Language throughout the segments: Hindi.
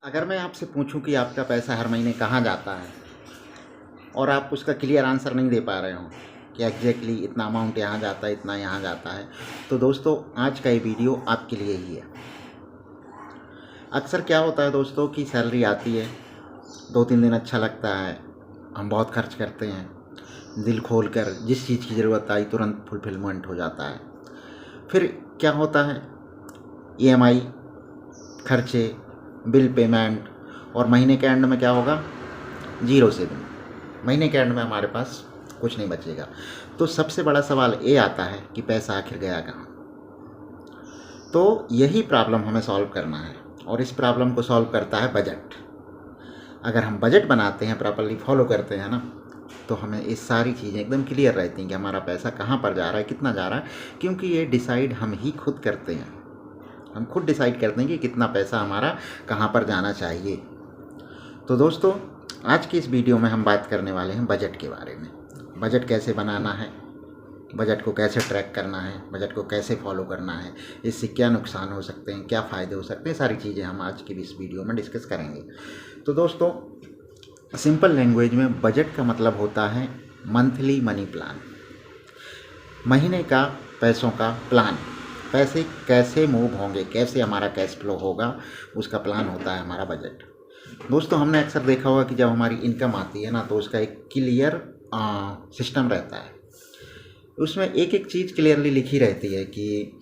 अगर मैं आपसे पूछूं कि आपका पैसा हर महीने कहाँ जाता है और आप उसका क्लियर आंसर नहीं दे पा रहे हो कि एग्जैक्टली इतना अमाउंट यहाँ जाता है, इतना यहाँ जाता है, तो दोस्तों आज का ये वीडियो आपके लिए ही है। अक्सर क्या होता है दोस्तों कि सैलरी आती है, 2-3 दिन अच्छा लगता है, हम बहुत खर्च करते हैं, दिल खोल कर जिस चीज़ की ज़रूरत आई तुरंत फुलफिलमेंट हो जाता है। फिर क्या होता है, ईएमआई, खर्चे, बिल पेमेंट, और महीने के एंड में क्या होगा, जीरो सेविंग। महीने के एंड में हमारे पास कुछ नहीं बचेगा। तो सबसे बड़ा सवाल ये आता है कि पैसा आखिर गया कहाँ। तो यही प्रॉब्लम हमें सॉल्व करना है और इस प्रॉब्लम को सॉल्व करता है बजट। अगर हम बजट बनाते हैं, प्रॉपरली फॉलो करते हैं ना, तो हमें ये सारी चीज़ें एकदम क्लियर रहती हैं कि हमारा पैसा कहाँ पर जा रहा है, कितना जा रहा है, क्योंकि ये डिसाइड हम ही खुद करते हैं। हम खुद डिसाइड करते हैं कि कितना पैसा हमारा कहाँ पर जाना चाहिए। तो दोस्तों आज की इस वीडियो में हम बात करने वाले हैं बजट के बारे में। बजट कैसे बनाना है, बजट को कैसे ट्रैक करना है, बजट को कैसे फॉलो करना है, इससे क्या नुकसान हो सकते हैं, क्या फ़ायदे हो सकते हैं, सारी चीज़ें हम आज की इस वीडियो में डिस्कस करेंगे। तो दोस्तों सिंपल लैंग्वेज में बजट का मतलब होता है मंथली मनी प्लान, महीने का पैसों का प्लान। पैसे कैसे मूव होंगे, कैसे हमारा कैश फ्लो होगा, उसका प्लान होता है हमारा बजट। दोस्तों हमने अक्सर देखा होगा कि जब हमारी इनकम आती है ना, तो उसका एक क्लियर सिस्टम रहता है। उसमें एक एक चीज़ क्लियरली लिखी रहती है कि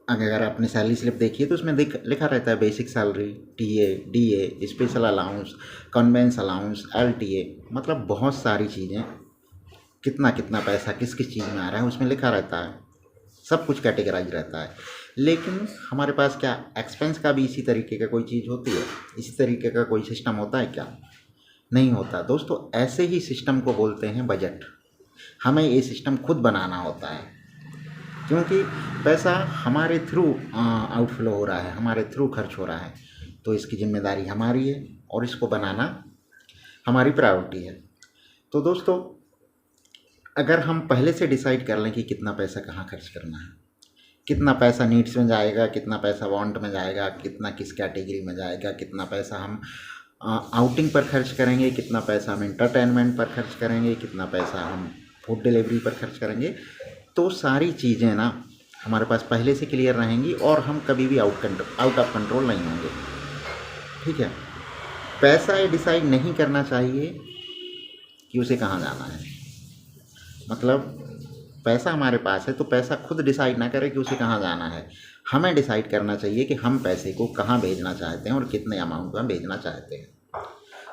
अगर आपने सैलरी स्लिप देखी है तो उसमें लिखा रहता है basic salary, TA, DA, special allowance, convince allowance, LTA, मतलब बहुत सारी चीज़ें, कितना कितना पैसा किस किस चीज़ में आ रहा है उसमें लिखा रहता है। सब कुछ कैटेगराइज रहता है। लेकिन हमारे पास क्या एक्सपेंस का भी इसी तरीके का कोई चीज़ होती है, इसी तरीके का कोई सिस्टम होता है क्या? नहीं होता। दोस्तों ऐसे ही सिस्टम को बोलते हैं बजट। हमें ये सिस्टम खुद बनाना होता है, क्योंकि पैसा हमारे थ्रू आउटफ्लो हो रहा है, हमारे थ्रू खर्च हो रहा है, तो इसकी जिम्मेदारी हमारी है और इसको बनाना हमारी प्रायोरिटी है। तो दोस्तों अगर हम पहले से डिसाइड कर लें कि कितना पैसा कहाँ खर्च करना है, कितना पैसा नीड्स में जाएगा, कितना पैसा वांट में जाएगा, कितना किस कैटेगरी में जाएगा, कितना पैसा हम आउटिंग पर खर्च करेंगे, कितना पैसा हम एंटरटेनमेंट पर खर्च करेंगे, कितना पैसा हम फूड डिलीवरी पर खर्च करेंगे, तो सारी चीज़ें ना हमारे पास पहले से क्लियर रहेंगी और हम कभी भी आउट ऑफ कंट्रोल नहीं होंगे। ठीक है। पैसा ये डिसाइड नहीं करना चाहिए कि उसे कहाँ जाना है। मतलब पैसा हमारे पास है तो पैसा खुद डिसाइड ना करे कि उसे कहाँ जाना है। हमें डिसाइड करना चाहिए कि हम पैसे को कहाँ भेजना चाहते हैं और कितने अमाउंट में भेजना चाहते हैं।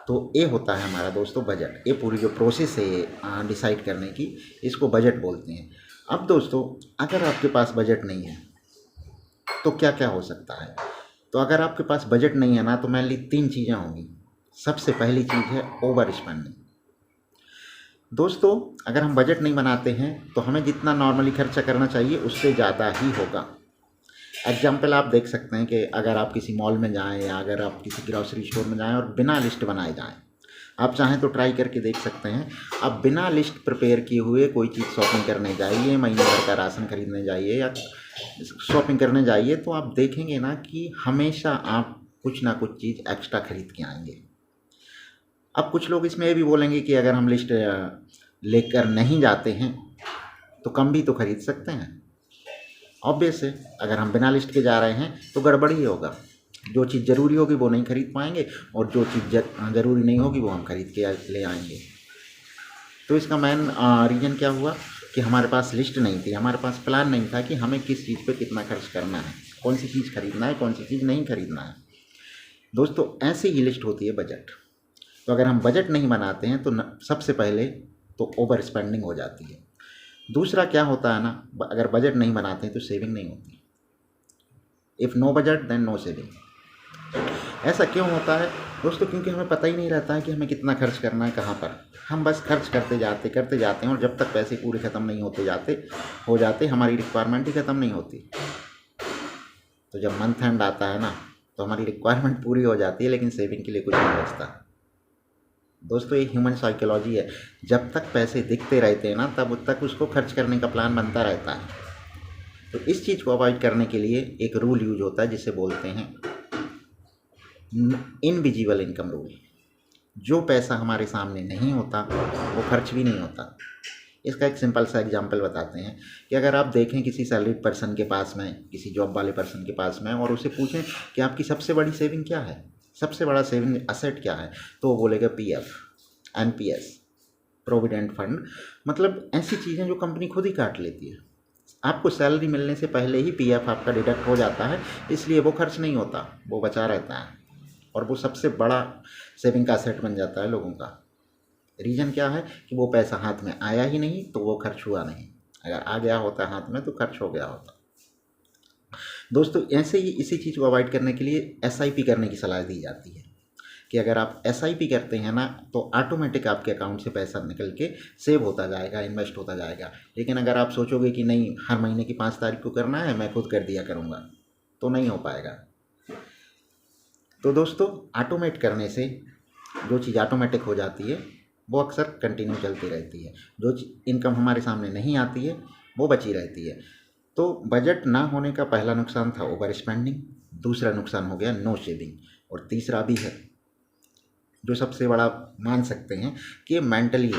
तो ये होता है हमारा दोस्तों बजट। ये पूरी जो प्रोसेस है डिसाइड करने की, इसको बजट बोलते हैं। अब दोस्तों अगर आपके पास बजट नहीं है तो क्या क्या हो सकता है। तो अगर आपके पास बजट नहीं है ना, तो मेनली 3 चीज़ें होंगी। सबसे पहली चीज़ है ओवर स्पेंडिंग। दोस्तों अगर हम बजट नहीं बनाते हैं तो हमें जितना नॉर्मली खर्चा करना चाहिए उससे ज़्यादा ही होगा। एग्जाम्पल आप देख सकते हैं कि अगर आप किसी मॉल में जाएं या अगर आप किसी ग्रॉसरी स्टोर में जाएं और बिना लिस्ट बनाए जाएं, आप चाहें तो ट्राई करके देख सकते हैं। आप बिना लिस्ट प्रिपेयर किए हुए कोई चीज़ शॉपिंग करने जाइए, महीने भर का राशन खरीदने जाइए या शॉपिंग करने जाइए, तो आप देखेंगे ना कि हमेशा आप कुछ ना कुछ चीज़ एक्स्ट्रा खरीद के आएंगे। अब कुछ लोग इसमें ये भी बोलेंगे कि अगर हम लिस्ट लेकर नहीं जाते हैं तो कम भी तो खरीद सकते हैं। ऑब्वियस है, अगर हम बिना लिस्ट के जा रहे हैं तो गड़बड़ ही होगा। जो चीज़ ज़रूरी होगी वो नहीं खरीद पाएंगे और जो चीज़ ज़रूरी नहीं होगी वो हम खरीद के ले आएंगे। तो इसका मेन रीज़न क्या हुआ कि हमारे पास लिस्ट नहीं थी, हमारे पास प्लान नहीं था कि हमें किस चीज़ पे कितना खर्च करना है, कौन सी चीज़ खरीदना है, कौन सी चीज़ नहीं खरीदना है। दोस्तों ऐसी ही लिस्ट होती है बजट। तो अगर हम बजट नहीं बनाते हैं तो सबसे पहले तो ओवर स्पेंडिंग हो जाती है। दूसरा क्या होता है ना, अगर बजट नहीं बनाते हैं तो सेविंग नहीं होती। If no budget then no saving. ऐसा क्यों होता है दोस्तों? क्योंकि हमें पता ही नहीं रहता है कि हमें कितना खर्च करना है, कहाँ पर। हम बस खर्च करते जाते हैं और जब तक पैसे पूरे ख़त्म नहीं हो जाते हमारी रिक्वायरमेंट ही ख़त्म नहीं होती। तो जब मंथ एंड आता है ना, तो हमारी रिक्वायरमेंट पूरी हो जाती है लेकिन सेविंग के लिए कुछ नहीं बचता। दोस्तों ये ह्यूमन साइकोलॉजी है। जब तक पैसे दिखते रहते हैं ना, तब तक उसको खर्च करने का प्लान बनता रहता है। तो इस चीज़ को अवॉइड करने के लिए एक रूल यूज होता है जिसे बोलते हैं इनविजिबल इनकम रूल। जो पैसा हमारे सामने नहीं होता वो खर्च भी नहीं होता। इसका एक सिंपल सा एग्जांपल बताते हैं कि अगर आप देखें किसी सैलरीड पर्सन के पास में, किसी जॉब वाले पर्सन के पास में, और उसे पूछें कि आपकी सबसे बड़ी सेविंग क्या है, सबसे बड़ा सेविंग असेट क्या है, तो वो बोलेगा पीएफ, एनपीएस, प्रोविडेंट फंड। मतलब ऐसी चीज़ें जो कंपनी खुद ही काट लेती है। आपको सैलरी मिलने से पहले ही पीएफ आपका डिडक्ट हो जाता है, इसलिए वो खर्च नहीं होता, वो बचा रहता है, और वो सबसे बड़ा सेविंग का असेट बन जाता है लोगों का। रीज़न क्या है कि वो पैसा हाथ में आया ही नहीं, तो वो खर्च हुआ नहीं। अगर आ गया होता हाथ में तो खर्च हो गया होता। दोस्तों, ऐसे ही इसी चीज़ को अवॉइड करने के लिए एसआईपी करने की सलाह दी जाती है कि अगर आप एसआईपी करते हैं ना, तो ऑटोमेटिक आपके अकाउंट से पैसा निकल के सेव होता जाएगा, इन्वेस्ट होता जाएगा। लेकिन अगर आप सोचोगे कि नहीं, हर महीने की 5 तारीख को करना है, मैं खुद कर दिया करूँगा, तो नहीं हो पाएगा। तो दोस्तों, ऑटोमेट करने से जो चीज़ ऑटोमेटिक हो जाती है वो अक्सर कंटिन्यू चलती रहती है। जो इनकम हमारे सामने नहीं आती है वो बची रहती है। तो बजट ना होने का पहला नुकसान था ओवर स्पेंडिंग, दूसरा नुकसान हो गया नो सेविंग, और तीसरा भी है जो सबसे बड़ा मान सकते हैं कि मेंटली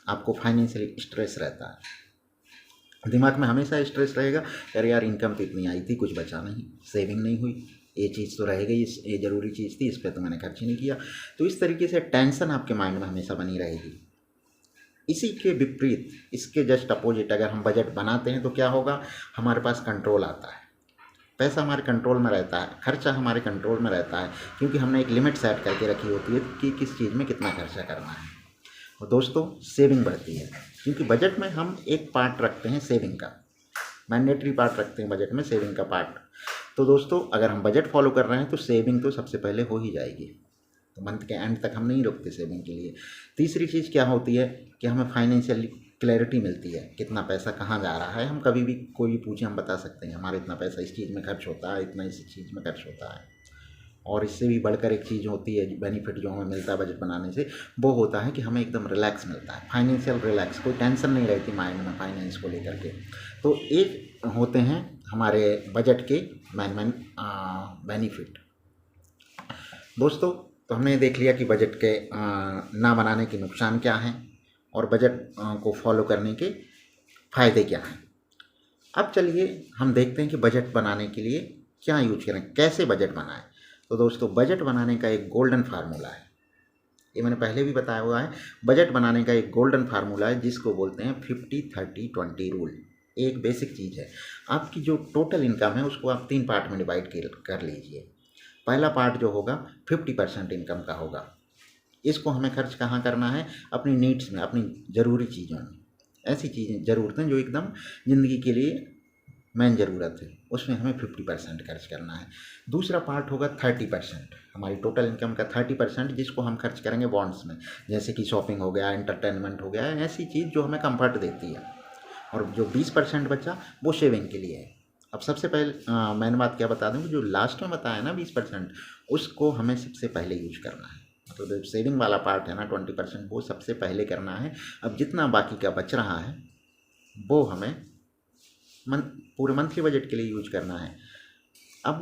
आपको फाइनेंशियली स्ट्रेस रहता है। दिमाग में हमेशा स्ट्रेस रहेगा, अरे यार इनकम तो इतनी आई थी, कुछ बचा नहीं, सेविंग नहीं हुई, ये चीज़ तो रह गई, ये ज़रूरी चीज़ थी, इस पर तो मैंने खर्च ही नहीं किया। तो इस तरीके से टेंशन आपके माइंड में हमेशा बनी रहेगी। इसी के विपरीत, इसके जस्ट अपोजिट, अगर हम बजट बनाते हैं तो क्या होगा, हमारे पास कंट्रोल आता है, पैसा हमारे कंट्रोल में रहता है, खर्चा हमारे कंट्रोल में रहता है, क्योंकि हमने एक लिमिट सेट करके रखी होती है कि किस चीज़ में कितना खर्चा करना है। और दोस्तों, सेविंग बढ़ती है, क्योंकि बजट में हम एक पार्ट रखते हैं सेविंग का, मैंडेटरी पार्ट रखते हैं बजट में, सेविंग का पार्ट। तो दोस्तों, अगर हम बजट फॉलो कर रहे हैं तो सेविंग तो सबसे पहले हो ही जाएगी, तो मंथ के एंड तक हम नहीं रुकते सेविंग के लिए। तीसरी चीज़ क्या होती है कि हमें फाइनेंशियल क्लैरिटी मिलती है, कितना पैसा कहाँ जा रहा है। हम कभी भी कोई भी पूछे, हम बता सकते हैं हमारा इतना पैसा इस चीज़ में खर्च होता है, इतना इस चीज़ में खर्च होता है। और इससे भी बढ़कर एक चीज़ होती है, बेनिफिट जो हमें मिलता है बजट बनाने से, वो होता है कि हमें एकदम रिलैक्स मिलता है, फाइनेंशियल रिलैक्स, कोई टेंशन नहीं रहती माइंड में फाइनेंस को लेकर के। तो एक होते हैं हमारे बजट के मेन बेनिफिट। दोस्तों, तो हमने देख लिया कि बजट के ना बनाने के नुकसान क्या हैं और बजट को फॉलो करने के फ़ायदे क्या हैं। अब चलिए हम देखते हैं कि बजट बनाने के लिए क्या यूज करें, कैसे बजट बनाएं। तो दोस्तों, बजट बनाने का एक गोल्डन फार्मूला है, ये मैंने पहले भी बताया हुआ है। बजट बनाने का एक गोल्डन फार्मूला है जिसको बोलते हैं 50-30-20 रूल। एक बेसिक चीज़ है, आपकी जो टोटल इनकम है उसको आप 3 पार्ट में डिवाइड कर लीजिए। पहला पार्ट जो होगा 50% इनकम का होगा, इसको हमें खर्च कहाँ करना है, अपनी नीड्स में, अपनी ज़रूरी चीज़ों में, ऐसी चीज़ें ज़रूरतें जो एकदम ज़िंदगी के लिए मेन ज़रूरत है, उसमें हमें 50% खर्च करना है। दूसरा पार्ट होगा 30%, हमारी टोटल इनकम का 30%, जिसको हम खर्च करेंगे बॉन्ड्स में, जैसे कि शॉपिंग हो गया, एंटरटेनमेंट हो गया, ऐसी चीज़ जो हमें कंफर्ट देती है। और जो 20% बचा वो सेविंग के लिए है। अब सबसे पहले मैंने बात क्या बता दूँ कि जो लास्ट में बताया ना 20%, उसको हमें सबसे पहले यूज करना है। मतलब जो सेविंग वाला पार्ट है ना 20%, वो सबसे पहले करना है। अब जितना बाकी का बच रहा है वो हमें पूरे मंथली बजट के लिए यूज करना है। अब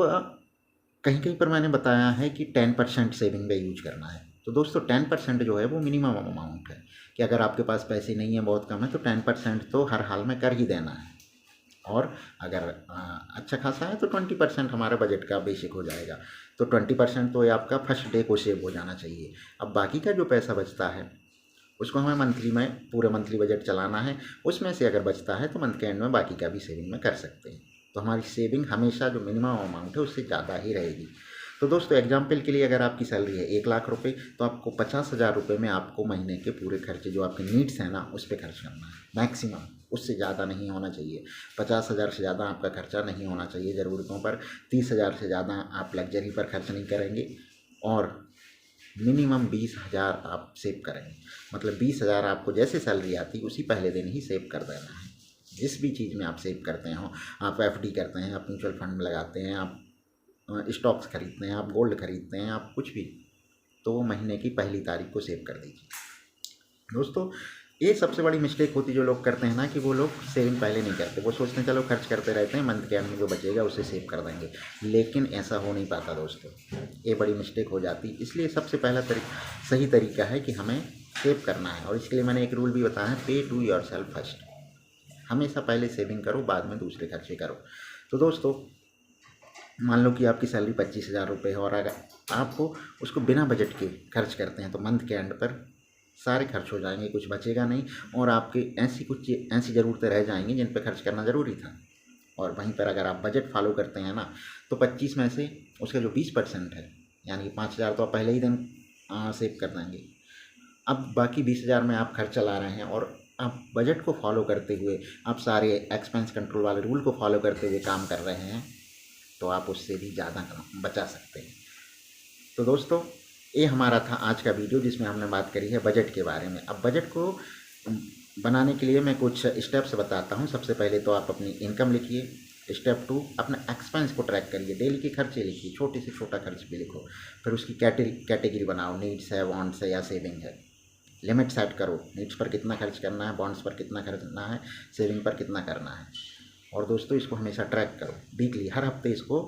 कहीं कहीं पर मैंने बताया है कि 10% सेविंग में यूज करना है। तो दोस्तों, 10% जो है वो मिनिमम अमाउंट है कि अगर आपके पास पैसे नहीं है, बहुत कम है, तो 10% तो हर हाल में कर ही देना है। और अगर अच्छा खासा है तो 20% हमारे बजट का बेसिक हो जाएगा। तो 20% तो ये आपका फर्स्ट डे को सेव हो जाना चाहिए। अब बाकी का जो पैसा बचता है उसको हमें मंथली में, पूरे मंथली बजट चलाना है, उसमें से अगर बचता है तो मंथ के एंड में बाकी का भी सेविंग में कर सकते हैं। तो हमारी सेविंग हमेशा जो मिनिमम अमाउंट है उससे ज़्यादा ही रहेगी। तो दोस्तों, एग्जाम्पल के लिए अगर आपकी सैलरी है 1 लाख रुपये, तो आपको 50,000 रुपये में आपको महीने के पूरे खर्चे जो आपके नीड्स हैं ना उस पर खर्च करना है मैक्सिमम, उससे ज़्यादा नहीं होना चाहिए। 50,000 से ज़्यादा आपका खर्चा नहीं होना चाहिए ज़रूरतों पर। 30,000 से ज़्यादा आप लग्जरी पर खर्च नहीं करेंगे, और मिनिमम 20,000 आप सेव करेंगे। मतलब 20,000 आपको जैसे सैलरी आती उसी पहले दिन ही सेव कर देना है। जिस भी चीज़ में आप सेव करते हो, आप एफडी करते हैं, आप म्यूचुअल फंड में लगाते हैं, आप स्टॉक्स खरीदते हैं, आप गोल्ड खरीदते हैं, आप कुछ भी, तो वो महीने की पहली तारीख को सेव कर दीजिए। दोस्तों, ये सबसे बड़ी मिस्टेक होती जो लोग करते हैं ना कि वो लोग सेविंग पहले नहीं करते, वो सोचते हैं चलो खर्च करते रहते हैं, मंथ के एंड में जो बचेगा उसे सेव कर देंगे, लेकिन ऐसा हो नहीं पाता दोस्तों, ये बड़ी मिस्टेक हो जाती। इसलिए सबसे पहला सही तरीका है कि हमें सेव करना है, और इसके लिए मैंने एक रूल भी बताया है, पे टू योर सेल्फ फर्स्ट। हमेशा पहले सेविंग करो, बाद में दूसरे खर्चे करो। तो दोस्तों मान लो कि आपकी सैलरी 25,000 रुपये है, और अगर आपको उसको बिना बजट के खर्च करते हैं तो मंथ के एंड पर सारे खर्च हो जाएंगे, कुछ बचेगा नहीं, और आपकी ऐसी ज़रूरतें रह जाएंगी जिन पर खर्च करना ज़रूरी था। और वहीं पर अगर आप बजट फॉलो करते हैं ना, तो 25 में से उसका जो 20% है, यानी कि 5,000 तो आप पहले ही दिन सेव कर देंगे। अब बाकी 20,000 में आप खर्च चला रहे हैं, और आप बजट को फॉलो करते हुए, आप सारे एक्सपेंस कंट्रोल वाले रूल को फॉलो करते हुए काम कर रहे हैं, तो आप उससे भी ज़्यादा बचा सकते हैं। तो दोस्तों ये हमारा था आज का वीडियो, जिसमें हमने बात करी है बजट के बारे में। अब बजट को बनाने के लिए मैं कुछ स्टेप्स बताता हूँ। सबसे पहले तो आप अपनी इनकम लिखिए। स्टेप 2, अपने एक्सपेंस को ट्रैक करिए, डेली के खर्चे लिखिए, छोटे से छोटा खर्च भी लिखो। फिर उसकी कैटेगरी बनाओ, नीड्स है, वांट्स है या सेविंग है। लिमिट सेट करो, नीड्स पर कितना खर्च करना है, वांट्स पर कितना खर्च करना है, सेविंग पर कितना करना है। और दोस्तों इसको हमेशा ट्रैक करो, वीकली, हर हफ्ते इसको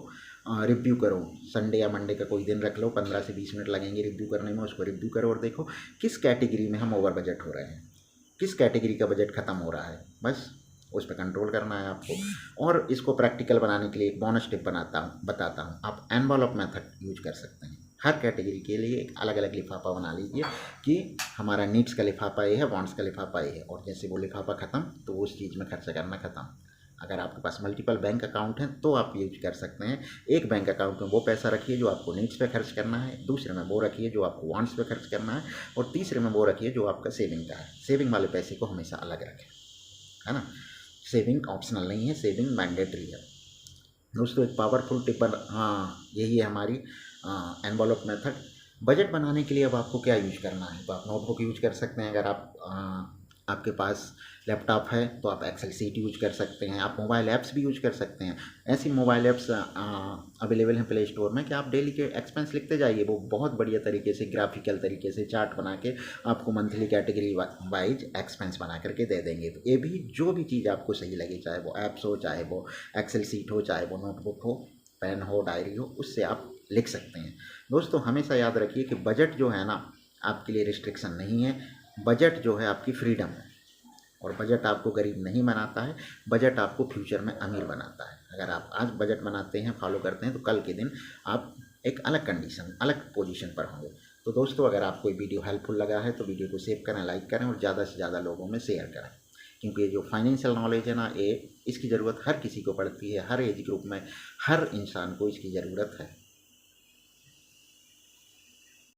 रिव्यू करो। संडे या मंडे का कोई दिन रख लो, 15 से 20 मिनट लगेंगे रिव्यू करने में। उसको रिव्यू करो और देखो किस कैटेगरी में हम ओवर बजट हो रहे हैं, किस कैटेगरी का बजट ख़त्म हो रहा है, बस उस पर कंट्रोल करना है आपको। और इसको प्रैक्टिकल बनाने के लिए एक बोनस टिप बताता हूँ। आप एनवलप मेथड यूज कर सकते हैं। हर कैटेगरी के लिए एक अलग अलग लिफाफा बना लीजिए कि हमारा नीड्स का लिफाफा ये है, वांट्स का लिफाफा ये है, और जैसे वो लिफाफा ख़त्म तो उस चीज़ में खर्चा करना ख़त्म। अगर आपके पास मल्टीपल बैंक अकाउंट हैं तो आप यूज कर सकते हैं। एक बैंक अकाउंट में वो पैसा रखिए जो आपको नीड्स पे खर्च करना है, दूसरे में वो रखिए जो आपको वांट्स पे खर्च करना है, और तीसरे में वो रखिए जो आपका सेविंग का है। सेविंग वाले पैसे को हमेशा अलग रखें, है ना। सेविंग ऑप्शनल नहीं है, सेविंग मैंडेटरी है। दोस्तों एक पावरफुल टिप, हाँ यही है हमारी एनवलप मेथड। बजट बनाने के लिए अब आपको क्या यूज करना है, तो आप नोटबुक यूज कर सकते हैं। अगर आपके पास लैपटॉप है तो आप एक्सेल सीट यूज कर सकते हैं। आप मोबाइल ऐप्स भी यूज कर सकते हैं। ऐसी मोबाइल ऐप्स अवेलेबल हैं प्ले स्टोर में कि आप डेली के एक्सपेंस लिखते जाइए, वो बहुत बढ़िया तरीके से, ग्राफिकल तरीके से चार्ट बना के आपको मंथली कैटेगरी वाइज एक्सपेंस बना करके दे देंगे। तो ये भी जो भी चीज़ आपको सही लगे, चाहे वो ऐप्स हो, चाहे वो एक्सेल सीट हो, चाहे वो नोटबुक हो, पेन हो, डायरी हो, उससे आप लिख सकते हैं। दोस्तों हमेशा याद रखिए कि बजट जो है ना आपके लिए रिस्ट्रिक्शन नहीं है, बजट जो है आपकी फ्रीडम है। और बजट आपको गरीब नहीं बनाता है, बजट आपको फ्यूचर में अमीर बनाता है। अगर आप आज बजट बनाते हैं, फॉलो करते हैं, तो कल के दिन आप एक अलग कंडीशन, अलग पोजीशन पर होंगे। तो दोस्तों अगर आपको ये वीडियो हेल्पफुल लगा है तो वीडियो को सेव करें, लाइक करें, और ज़्यादा से ज़्यादा लोगों में शेयर करें, क्योंकि ये जो फाइनेंशियल नॉलेज है ना, ये इसकी ज़रूरत हर किसी को पड़ती है, हर एज ग्रुप में हर इंसान को इसकी ज़रूरत है।